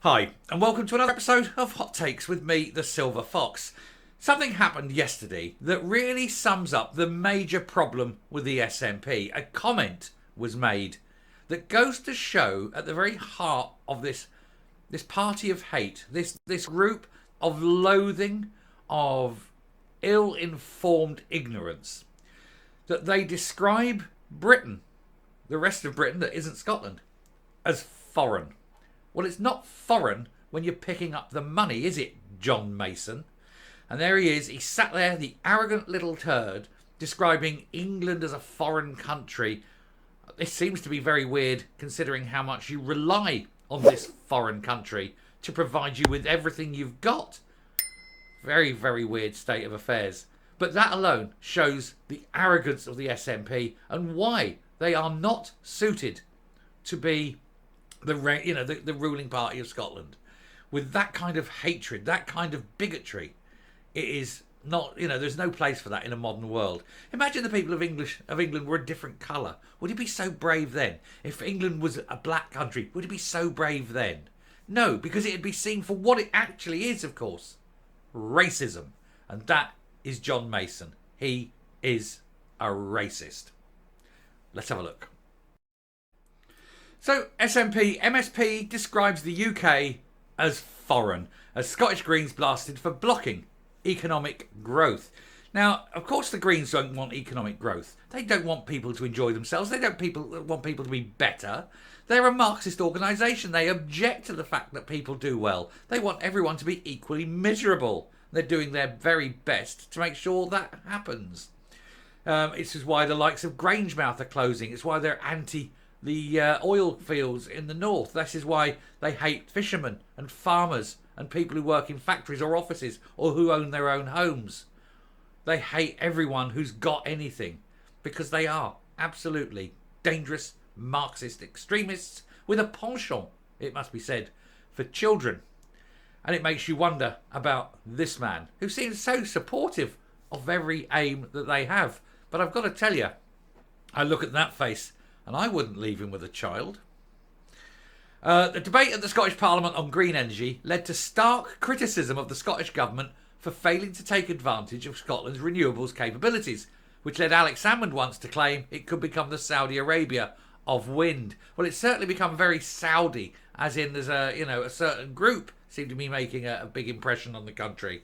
Hi, and welcome to another episode of Hot Takes with me, the Silver Fox. Something happened yesterday that really sums up the major problem with the SNP. A comment was made that goes to show at the very heart of this party of hate, this group of loathing, of ill-informed ignorance, that they describe Britain, the rest of Britain that isn't Scotland, as foreign. Well, it's not foreign when you're picking up the money, is it, John Mason? And there he is. He sat there, the arrogant little turd, describing England as a foreign country. This seems to be very weird, considering how much you rely on this foreign country to provide you with everything you've got. Very, very weird state of affairs. But that alone shows the arrogance of the SNP and why they are not suited to be the ruling party of Scotland. With that kind of hatred, that kind of bigotry, it is not, there's no place for that in a modern world. Imagine the people of England were a different colour. Would it be so brave then? If England was a black country, would it be so brave then? No, because it'd be seen for what it actually is, of course. Racism. And that is John Mason. He is a racist. Let's have a look. So, MSP describes the UK as foreign, as Scottish Greens blasted for blocking economic growth. Now, of course the Greens don't want economic growth. They don't want people to enjoy themselves. They don't want people to be better. They're a Marxist organisation. They object to the fact that people do well. They want everyone to be equally miserable. They're doing their very best to make sure that happens. This is why the likes of Grangemouth are closing. It's why they're anti the oil fields in the north. This is why they hate fishermen and farmers and people who work in factories or offices or who own their own homes. They hate everyone who's got anything because they are absolutely dangerous Marxist extremists with a penchant, it must be said, for children. And it makes you wonder about this man who seems so supportive of every aim that they have. But I've got to tell you, I look at that face and I wouldn't leave him with a child. The debate at the Scottish Parliament on green energy led to stark criticism of the Scottish Government for failing to take advantage of Scotland's renewables capabilities, which led Alex Salmond once to claim it could become the Saudi Arabia of wind. Well, it's certainly become very Saudi, as in there's a certain group seem to be making a big impression on the country.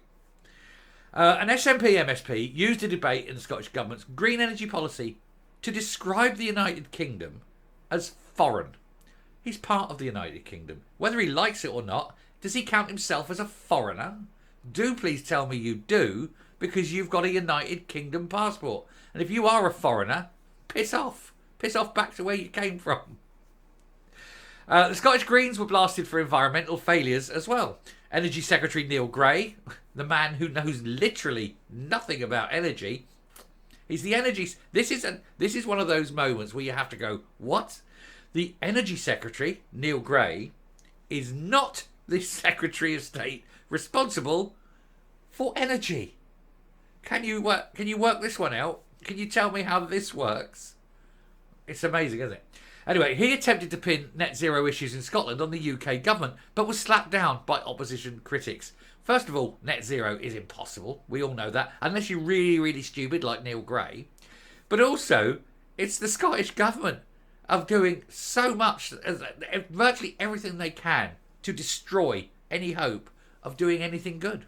An SNP MSP used a debate in the Scottish Government's green energy policy to describe the United Kingdom as foreign. He's part of the United Kingdom. Whether he likes it or not, does he count himself as a foreigner? Do please tell me you do, because you've got a United Kingdom passport. And if you are a foreigner, piss off. Piss off back to where you came from. The Scottish Greens were blasted for environmental failures as well. Energy Secretary Neil Gray, the man who knows literally nothing about energy, he's the energy. This is one of those moments where you have to go, what? The Energy Secretary, Neil Gray, is not the Secretary of State responsible for energy. Can you work this one out? Can you tell me how this works? It's amazing, isn't it? Anyway, he attempted to pin net zero issues in Scotland on the UK government, but was slapped down by opposition critics. First of all, net zero is impossible. We all know that, unless you're really, really stupid like Neil Gray. But also, it's the Scottish government of doing so much, virtually everything they can to destroy any hope of doing anything good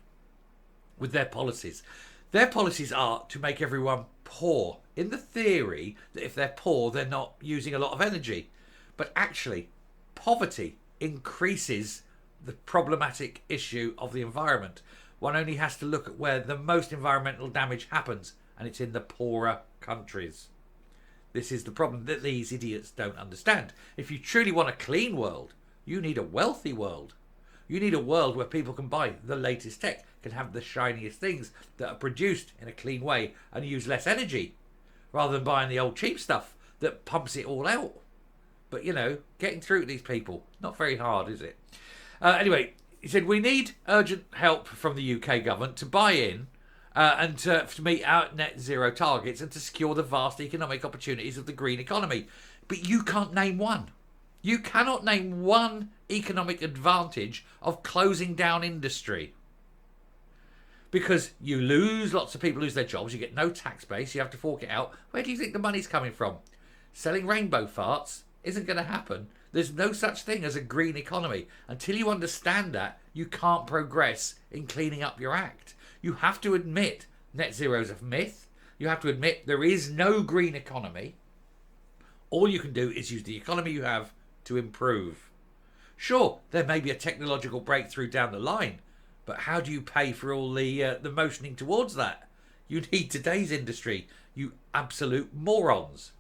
with their policies. Their policies are to make everyone poor, in the theory that if they're poor, they're not using a lot of energy. But actually, poverty increases the problematic issue of the environment. One only has to look at where the most environmental damage happens, and it's in the poorer countries. This is the problem that these idiots don't understand. If you truly want a clean world, you need a wealthy world. You need a world where people can buy the latest tech, can have the shiniest things that are produced in a clean way and use less energy, rather than buying the old cheap stuff that pumps it all out. But, getting through to these people, not very hard, is it? Anyway, he said, we need urgent help from the UK government to buy in and to meet our net zero targets and to secure the vast economic opportunities of the green economy. But you can't name one. You cannot name one economic advantage of closing down industry. Because you lose, lots of people lose their jobs, you get no tax base, you have to fork it out. Where do you think the money's coming from? Selling rainbow farts isn't going to happen. There's no such thing as a green economy. Until you understand that, you can't progress in cleaning up your act. You have to admit net zero is a myth. You have to admit there is no green economy. All you can do is use the economy you have to improve. Sure, there may be a technological breakthrough down the line, but how do you pay for all the motioning towards that? You need today's industry, you absolute morons.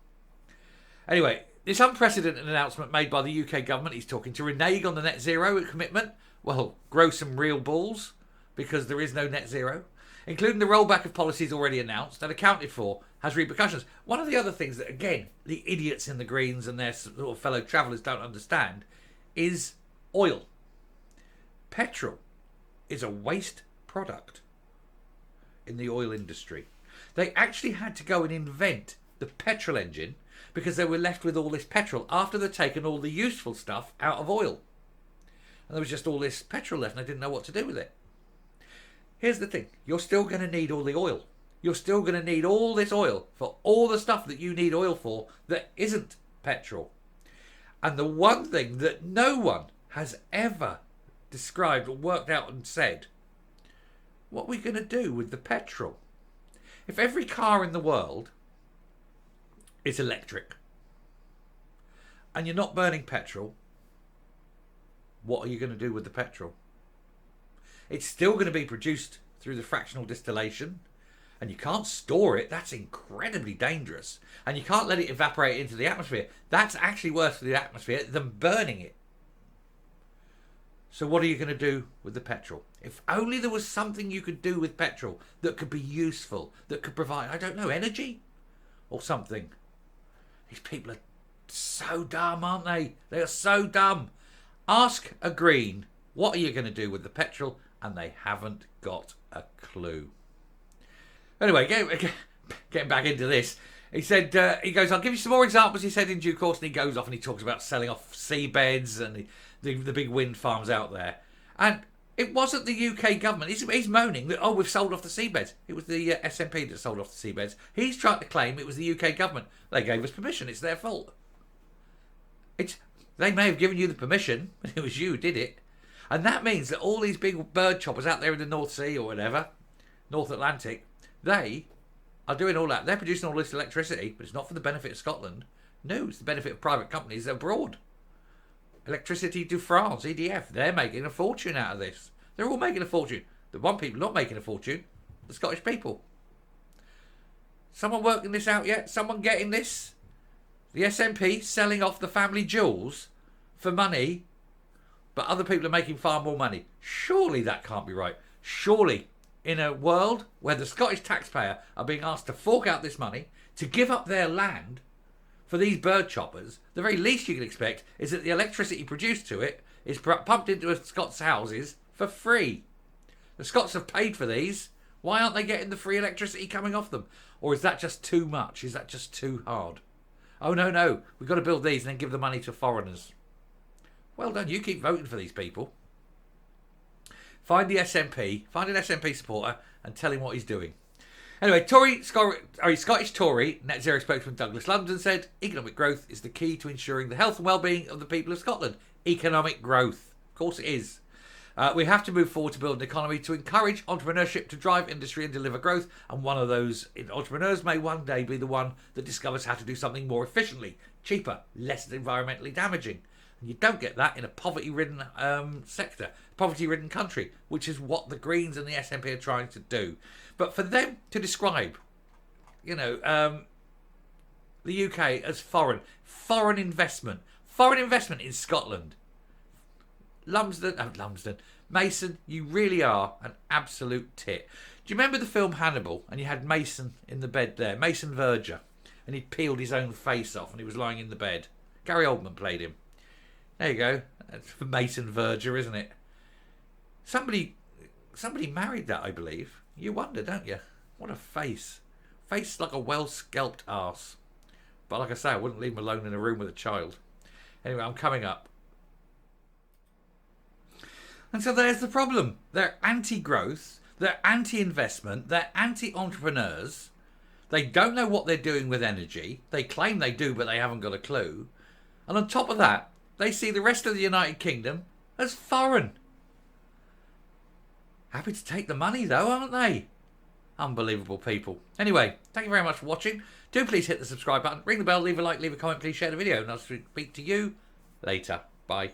Anyway, this unprecedented announcement made by the UK government, he's talking to renege on the net zero commitment. Well, grow some real balls, because there is no net zero. Including the rollback of policies already announced and accounted for, has repercussions. One of the other things that, again, the idiots in the Greens and their sort of fellow travellers don't understand is oil. Petrol is a waste product in the oil industry. They actually had to go and invent the petrol engine because they were left with all this petrol after they'd taken all the useful stuff out of oil. And there was just all this petrol left and they didn't know what to do with it. Here's the thing. You're still going to need all the oil. You're still going to need all this oil for all the stuff that you need oil for that isn't petrol. And the one thing that no one has ever described or worked out and said, what are we going to do with the petrol? If every car in the world is electric and you're not burning petrol, what are you going to do with the petrol? It's still going to be produced through the fractional distillation, and you can't store it. That's incredibly dangerous. And you can't let it evaporate into the atmosphere. That's actually worse for the atmosphere than burning it. So what are you going to do with the petrol? If only there was something you could do with petrol that could be useful, that could provide, I don't know, energy or something. These people are so dumb, aren't they? They are so dumb. Ask a Green, what are you going to do with the petrol? And they haven't got a clue. Anyway, getting back into this, he said, he goes, I'll give you some more examples, he said, in due course, and he goes off and he talks about selling off seabeds and the big wind farms out there. And it wasn't the UK government. He's moaning that, oh, we've sold off the seabeds. It was the SNP that sold off the seabeds. He's trying to claim it was the UK government. They gave us permission. It's their fault. They may have given you the permission, but it was you who did it. And that means that all these big bird choppers out there in the North Sea or whatever, North Atlantic, they are doing all that. They're producing all this electricity, but it's not for the benefit of Scotland. No, it's the benefit of private companies abroad. Electricity de France, EDF, they're making a fortune out of this. They're all making a fortune. The one people not making a fortune, the Scottish people. Someone working this out yet? Someone getting this? The SNP selling off the family jewels for money, but other people are making far more money. Surely that can't be right. Surely, in a world where the Scottish taxpayer are being asked to fork out this money, to give up their land for these bird choppers, the very least you can expect is that the electricity produced to it is pumped into Scots' houses for free. The Scots have paid for these. Why aren't they getting the free electricity coming off them? Or is that just too much? Is that just too hard? Oh, no, we've got to build these and then give the money to foreigners. Well done, you keep voting for these people. Find the SNP, find an SNP supporter and tell him what he's doing. Anyway, Scottish Tory net zero spokesman Douglas London said, economic growth is the key to ensuring the health and well-being of the people of Scotland. Economic growth. Of course it is. We have to move forward to build an economy to encourage entrepreneurship, to drive industry and deliver growth. And one of those entrepreneurs may one day be the one that discovers how to do something more efficiently, cheaper, less environmentally damaging. And you don't get that in a poverty-ridden sector, poverty-ridden country, which is what the Greens and the SNP are trying to do. But for them to describe, the UK as foreign investment in Scotland. Mason, you really are an absolute tit. Do you remember the film Hannibal? And you had Mason in the bed there, Mason Verger, and he'd peeled his own face off and he was lying in the bed. Gary Oldman played him. There you go. That's for Mason Verger, isn't it? Somebody married that, I believe. You wonder, don't you? What a face. Face like a well-scalped arse. But like I say, I wouldn't leave him alone in a room with a child. Anyway, I'm coming up. And so there's the problem. They're anti-growth, they're anti-investment, they're anti-entrepreneurs. They don't know what they're doing with energy. They claim they do, but they haven't got a clue. And on top of that, they see the rest of the United Kingdom as foreign. Happy to take the money though, aren't they? Unbelievable people. Anyway, thank you very much for watching. Do please hit the subscribe button, ring the bell, leave a like, leave a comment, please share the video, and I'll speak to you later. Bye.